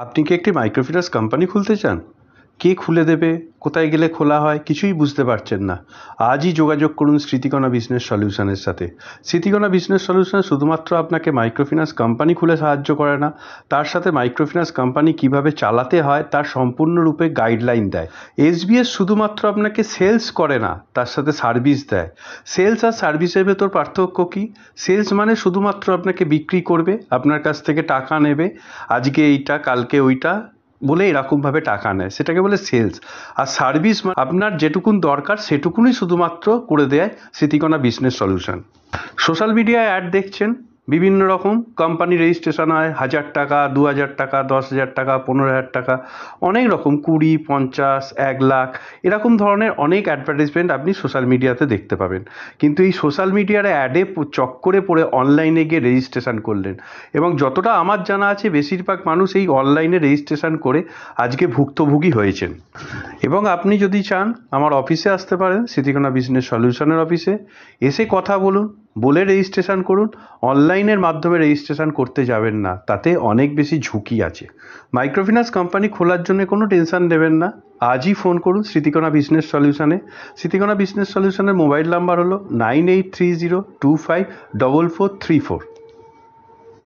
আপনি কি একটি মাইক্রোফিন্যান্স কোম্পানি খুলতে চান? কে খুলে দেবে, কোথায় গেলে খোলা হয় কিছুই বুঝতে পারছেন না? আজই যোগাযোগ করুন স্মৃতিকণা বিজনেস সলিউশনের সাথে। স্মৃতিকণা বিজনেস সলিউশন শুধুমাত্র আপনাকে মাইক্রোফিন্যান্স কোম্পানি খুলে সাহায্য করে না, তার সাথে মাইক্রোফিন্যান্স কোম্পানি কিভাবে চালাতে হয় তার সম্পূর্ণরূপে গাইডলাইন দেয়। এসবিএস শুধুমাত্র আপনাকে সেলস করে না, তার সাথে সার্ভিস দেয়। সেলস আর সার্ভিসের ভেতর পার্থক্য কী? সেলস মানে শুধুমাত্র আপনাকে বিক্রি করবে, আপনার কাছ থেকে টাকা নেবে, আজকে এইটা কালকে ওইটা বলে এরকমভাবে টাকা নেয়, সেটাকে বলে সেলস। আর সার্ভিস আপনার যেটুকুন দরকার সেটুকুনই শুধুমাত্র করে দেয় স্মৃতিকণা বিজনেস সলিউশন। সোশ্যাল মিডিয়ায় অ্যাড দেখছেন, বিভিন্ন রকম কোম্পানি রেজিস্ট্রেশন হয় 1000 টাকা, 2000 টাকা, 10,000 টাকা, 15,000 টাকা, অনেক রকম 20, 50, 1 লাখ এরকম ধরনের অনেক অ্যাডভার্টাইজমেন্ট আপনি সোশ্যাল মিডিয়াতে দেখতে পাবেন। কিন্তু এই সোশ্যাল মিডিয়ার অ্যাডে চক্করে পড়ে অনলাইনে গিয়ে রেজিস্ট্রেশন করলেন, এবং যতটা আমার জানা আছে বেশিরভাগ মানুষ এই অনলাইনে রেজিস্ট্রেশন করে আজকে ভুক্তভোগী হয়েছেন। এবং আপনি যদি চান আমার অফিসে আসতে পারেন, স্মৃতিকণা বিজনেস সলিউশনের অফিসে এসে কথা বলুন, বলে রেজিস্ট্রেশন করুন। অনলাইনের মাধ্যমে রেজিস্ট্রেশন করতে যাবেন না, তাতে অনেক বেশি ঝুঁকি আছে। মাইক্রোফিন্যান্স কোম্পানি খোলার জন্য কোনো টেনশন নেবেন না, আজই ফোন করুন Smritikana business সলিউশনে। Smritikana business সলিউশনের mobile number হলো 9830254434।